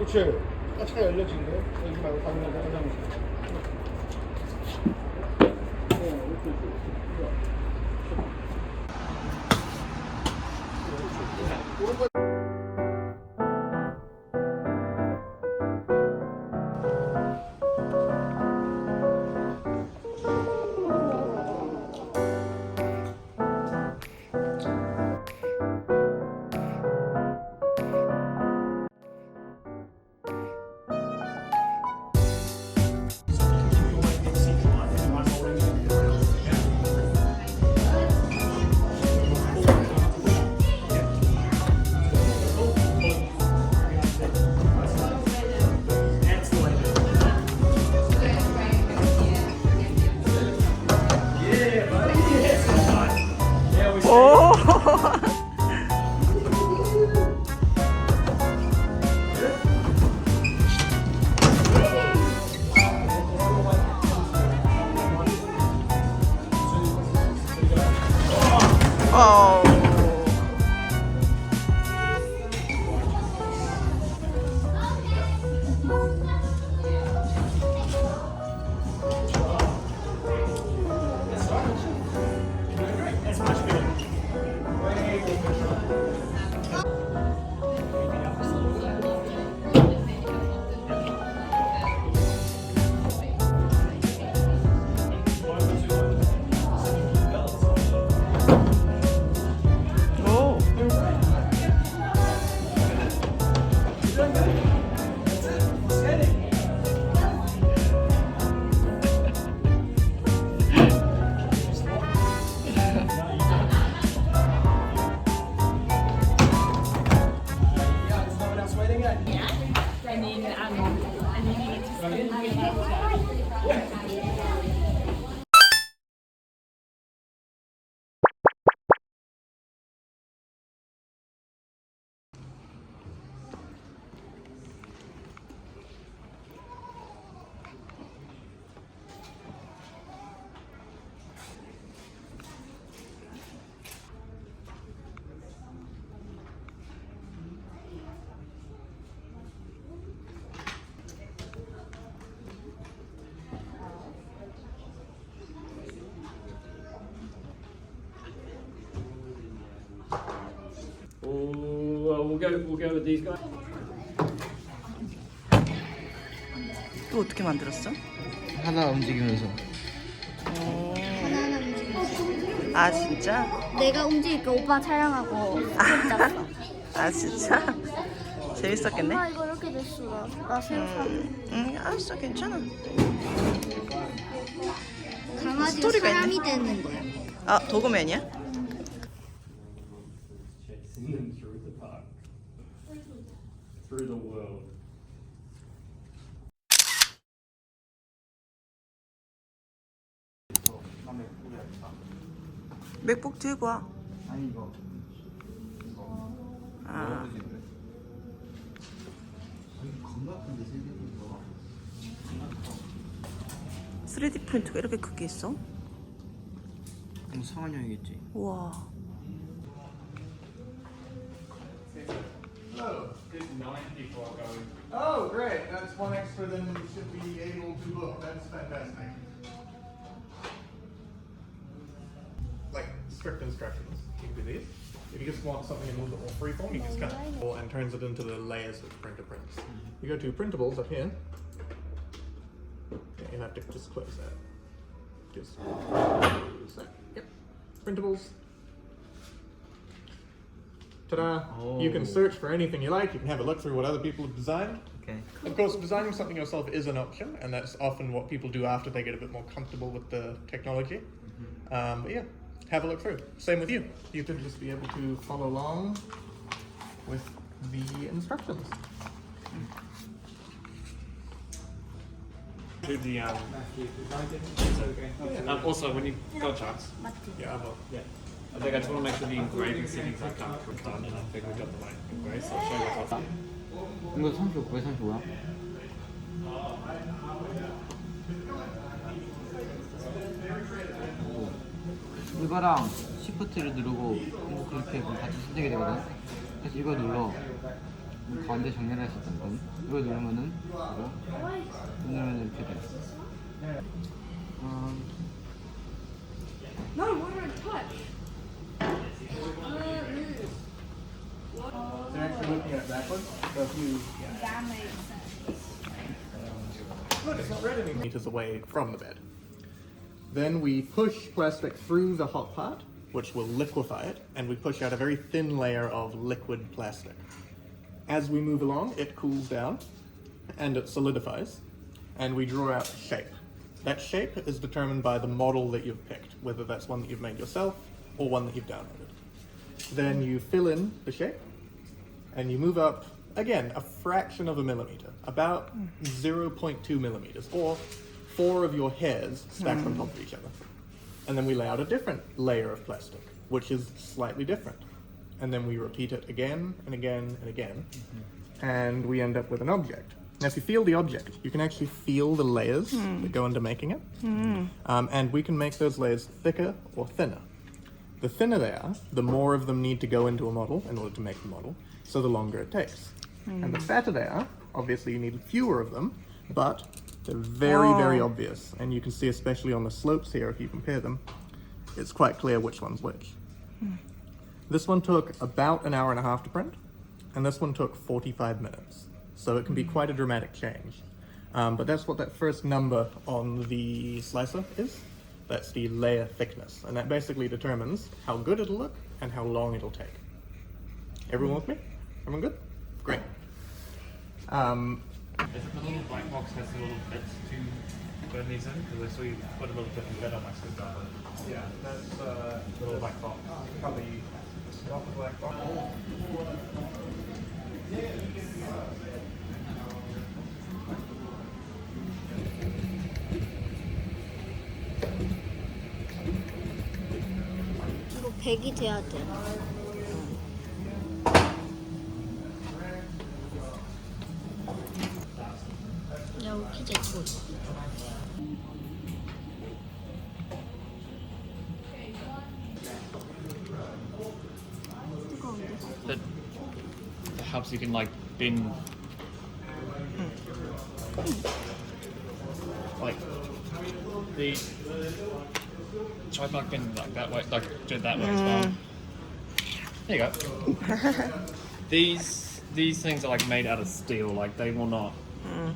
그치. 까치가 열려진 거. 여기 말고 다른 거 화장실. We'll go with these guys. 또 어떻게 만들었어? 하나 움직이면서. 하나하나 움직이지. 아 진짜? 내가 움직이니까 오빠 촬영하고 스텝 잡았어. 아 진짜? 재밌었겠네? 엄마 이거 이렇게 됐어. 나 새우 사. 알았어 괜찮아. 강아지가 스토리가 사람이 있네. 되는 거야. 아 도그맨이야? Chasing them through the park, through the world. 맥북 들고 와. 아니 이거. 아. 건강한데 생긴 거. 3D 프린트가 이렇게 크게 있어? 성한형이겠지. 우와. Hello. There's 9 people are going. Oh, great. That's one extra than we should be able to book. That's fantastic. Like strict instructions. You can do these. If you just want something in a little bit more freeform, you just kind of and turns it into the layers of printer prints. You go to printables up here. Yeah, you have to just close that. Just close that. Yep. Printables. Ta-da! You can search for anything you like. You can have a look through what other people have designed. Okay. Of course, designing something yourself is an option, and that's often what people do after they get a bit more comfortable with the technology. But yeah, have a look through. Same with you. You can just be able to follow along with the instructions. To the also, when you got a chance, Yeah, I will. yeah. I think I just want to make sure the engraving settings are done, and I think we got the right engraving. So I'll show you what's up. 이거 35, 왜 35야? 이거랑 시프트를 누르고 이거 그렇게 같이 선택이 되거든. 그래서 이거 눌러. 가운데 정렬할 수 있던 건 이거 누르면은 이거 누르면 이렇게 돼. They're actually looking at it backwards. So if you look, it's not red anymore. Meters away from the bed. Then we push plastic through the hot part, which will liquefy it, and we push out a very thin layer of liquid plastic. As we move along, it cools down and it solidifies, and we draw out a shape. That shape is determined by the model that you've picked, whether that's one that you've made yourself or one that you've downloaded. Then you fill in the shape, and you move up, again, a fraction of a millimeter, about 0.2 millimeters, or 4 of your hairs stacked on top of each other. And then we lay out a different layer of plastic, which is slightly different. And then we repeat it again and again and again, and we end up with an object. Now, if you feel the object, you can actually feel the layers that go into making it. And we can make those layers thicker or thinner. The thinner they are, the more of them need to go into a model in order to make the model, so the longer it takes. And the fatter they are, obviously you need fewer of them, but they're very, very obvious. And you can see, especially on the slopes here, if you compare them, it's quite clear which one's which. This one took about an hour and a half to print, and this one took 45 minutes. So it can be quite a dramatic change. But that's what that first number on the slicer is. That's the layer thickness. And that basically determines how good it'll look and how long it'll take. Everyone with me? Everyone good? Great. Is it the little black box has the little bits to burn these in? Because I saw you put a little different bit on my screwdriver. Yeah, that's The little black box. probably not the black box. 이거 100이 돼야 돼. 야, 웃기지? That helps you can like bend. Like the try like bend like that way, like do it that way as well. There you go. These things are like made out of steel, like they will not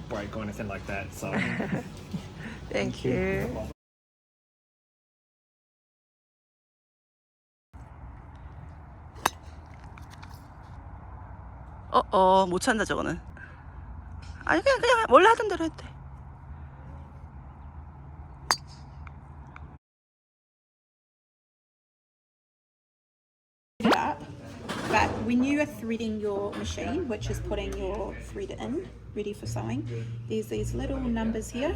break or anything like that. So Thank you. 못 찬다 저거는. 아니 그냥 원래 하던 대로 해도 돼. But when you are threading your machine, which is putting your thread in, ready for sewing, there's these little numbers here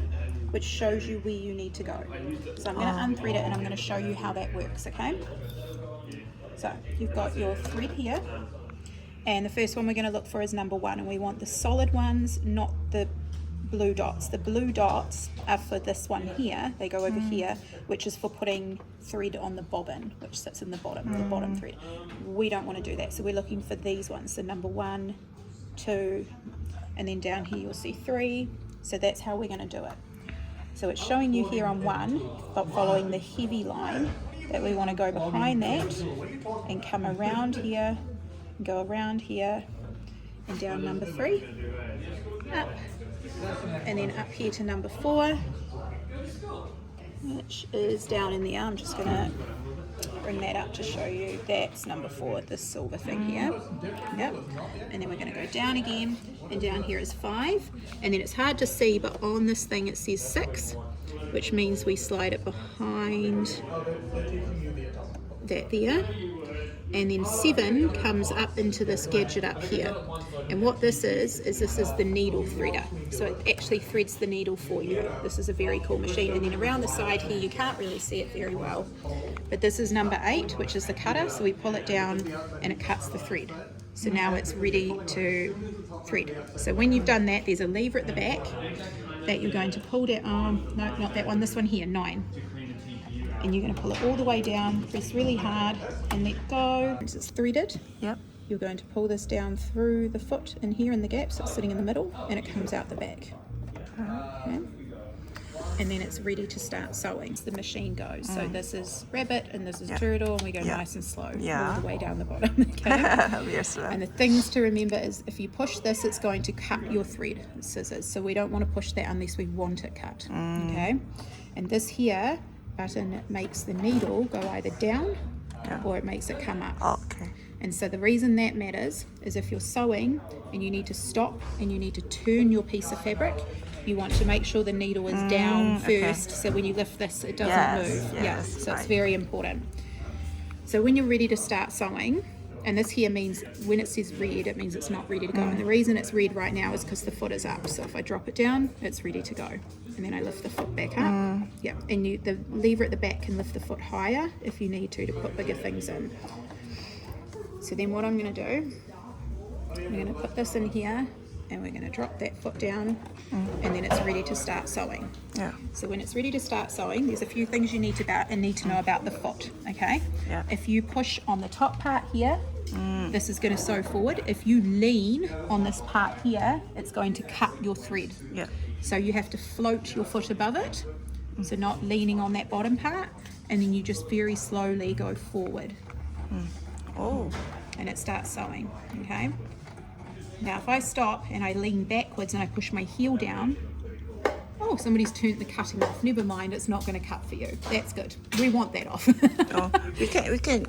which shows you where you need to go. So I'm going to unthread it and I'm going to show you how that works, okay? So you've got your thread here, and the first one we're going to look for is number 1, and we want the solid ones, not the blue dots. The blue dots are for this one here, they go over here, which is for putting thread on the bobbin, which sits in the bottom thread. We don't want to do that, so we're looking for these ones, so number 1, 2, and then down here you'll see 3. So that's how we're going to do it. So it's showing you here on 1, but following the heavy line, that we want to go behind that and come around here, go around here, and down number 3, up, and then up here to number 4, which is down in the I'm just going to bring that up to show you that's number 4, this silver thing here. Yep. And then we're going to go down again, and down here is 5, and then it's hard to see, but on this thing it says 6, which means we slide it behind that there, and then 7 comes up into this gadget up here. And what this is this is the needle threader. So it actually threads the needle for you. This is a very cool machine. And then around the side here, you can't really see it very well, but this is number 8, which is the cutter. So we pull it down and it cuts the thread. So now it's ready to thread. So when you've done that, there's a lever at the back that you're going to pull down. No, not that one, this one here, 9. And you're going to pull it all the way down, press really hard and let go. It's threaded. Yep. you're going to pull this down through the foot in here in the gap, so it's sitting in the middle, and it comes out the back. Okay. And then it's ready to start sewing. The machine goes. So this is rabbit and this is turtle, and we go nice and slow all the way down the bottom. Okay? Yes. And the things to remember is if you push this, it's going to cut your thread with scissors. So we don't want to push that unless we want it cut. Okay. And this here button makes the needle go either down or it makes it come up. Okay. And so the reason that matters is if you're sewing and you need to stop and you need to turn your piece of fabric, you want to make sure the needle is down first, so when you lift this it doesn't move. So it's very important. So when you're ready to start sewing, and this here means when it says red, it means it's not ready to go. And the reason it's red right now is because the foot is up. So if I drop it down, it's ready to go. And then I lift the foot back up. Yeah, and the lever at the back can lift the foot higher if you need to put bigger things in. So then what I'm going to do, I'm going to put this in here, and we're going to drop that foot down, and then it's ready to start sewing. So when it's ready to start sewing, there's a few things you need to know about the foot. Okay. If you push on the top part here, this is going to sew forward. If you lean on this part here, it's going to cut your thread. So you have to float your foot above it, so not leaning on that bottom part, and then you just very slowly go forward. And it starts sewing. Okay. Now if I stop and I lean backwards and I push my heel down, oh, somebody's turned the cutting off. Never mind, it's not going to cut for you. That's good. We want that off. We can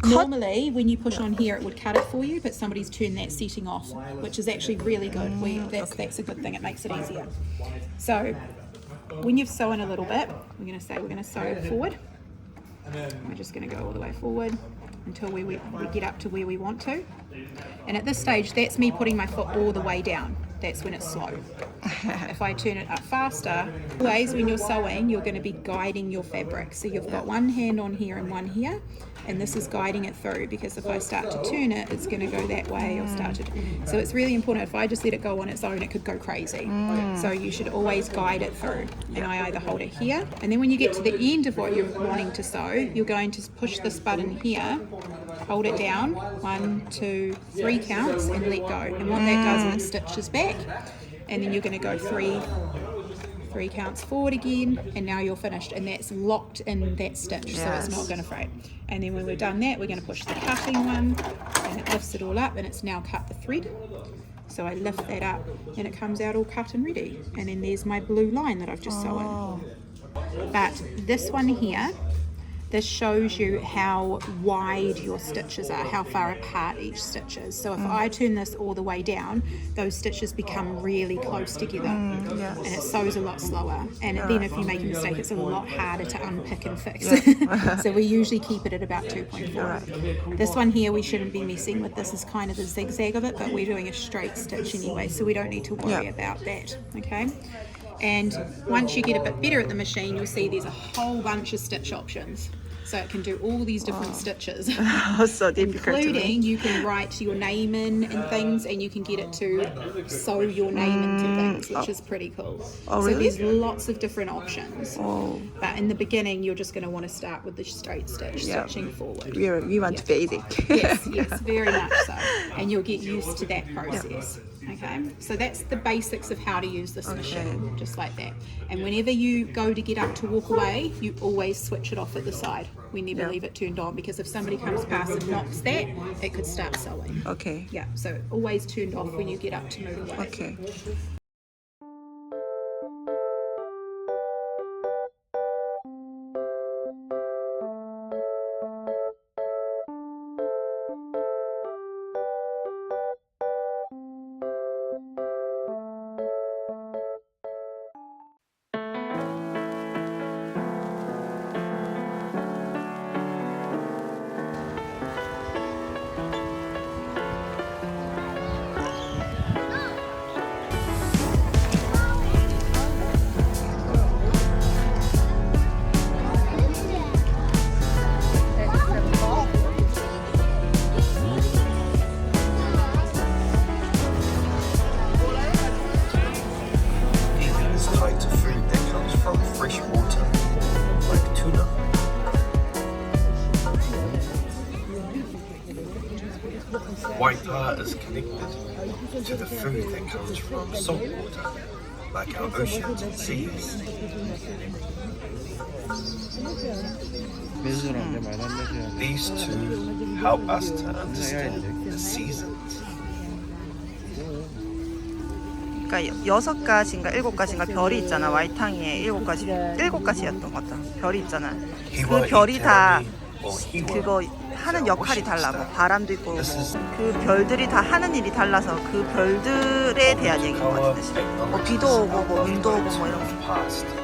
Normally, when you push on here, it would cut it for you, but somebody's turned that setting off, which is actually really good. That's a good thing. It makes it easier. So when you've sewn a little bit, we're going to sew forward. We're just going to go all the way forward until we get up to where we want to. And at this stage, that's me putting my foot all the way down. That's when it's slow. If I turn it up faster, always when you're sewing, you're going to be guiding your fabric. So you've got one hand on here and one here, and this is guiding it through, because if I start to turn it, it's going to go that way or start to. So it's really important. If I just let it go on its own, it could go crazy. So you should always guide it through. And I either hold it here, and then when you get to the end of what you're wanting to sew, you're going to push this button here, hold it down, 1, 2, 3 counts, and let go. And what that does is it stitches back, and then you're going to go 3 counts forward again, and now you're finished, and that's locked in that stitch, so it's not going to fray. And then when we've done that, we're going to push the cutting one, and it lifts it all up, and it's now cut the thread. So I lift that up, and it comes out all cut and ready. And then there's my blue line that I've just sewn. But this one here, this shows you how wide your stitches are, how far apart each stitch is. So if I turn this all the way down, those stitches become really close together, and it sews a lot slower. And then if you make a mistake, it's a lot harder to unpick and fix. So we usually keep it at about 2.4. This one here, we shouldn't be messing with. This is kind of the zigzag of it, but we're doing a straight stitch anyway, so we don't need to worry about that. Okay. And once you get a bit better at the machine, you'll see there's a whole bunch of stitch options. So it can do all these different stitches, So difficult. including you can write your name in and things, and you can get it to sew your name into things, which is pretty cool. So really? there's lots of different options. But in the beginning, you're just going to want to start with the straight stitch, stitching forward. We want basic. Yes, very much so. And you'll get used to that process. Okay, so that's the basics of how to use this machine, just like that. And whenever you go to get up to walk away, you always switch it off at the side. We never leave it turned on, because if somebody comes past and knocks that, it could start sewing. Okay. Yeah, so always turned off when you get up to move away. Okay. white heart is connected to the food that comes from salt water, like our oceans and seas. These two help us to understand the seasons. 그러니까 6가지인가 7가지인가 별이 있잖아. 와이탕이에 7가지였던 것 같다. 별이 있잖아. 그 별이 다 그거 하는 역할이 달라. 뭐 바람도 있고 그 별들이 다 하는 일이 달라서 그 별들에 대한 얘기인 것 같은데. 뭐 비도 오고 뭐 눈도 오고 뭐 이런 거.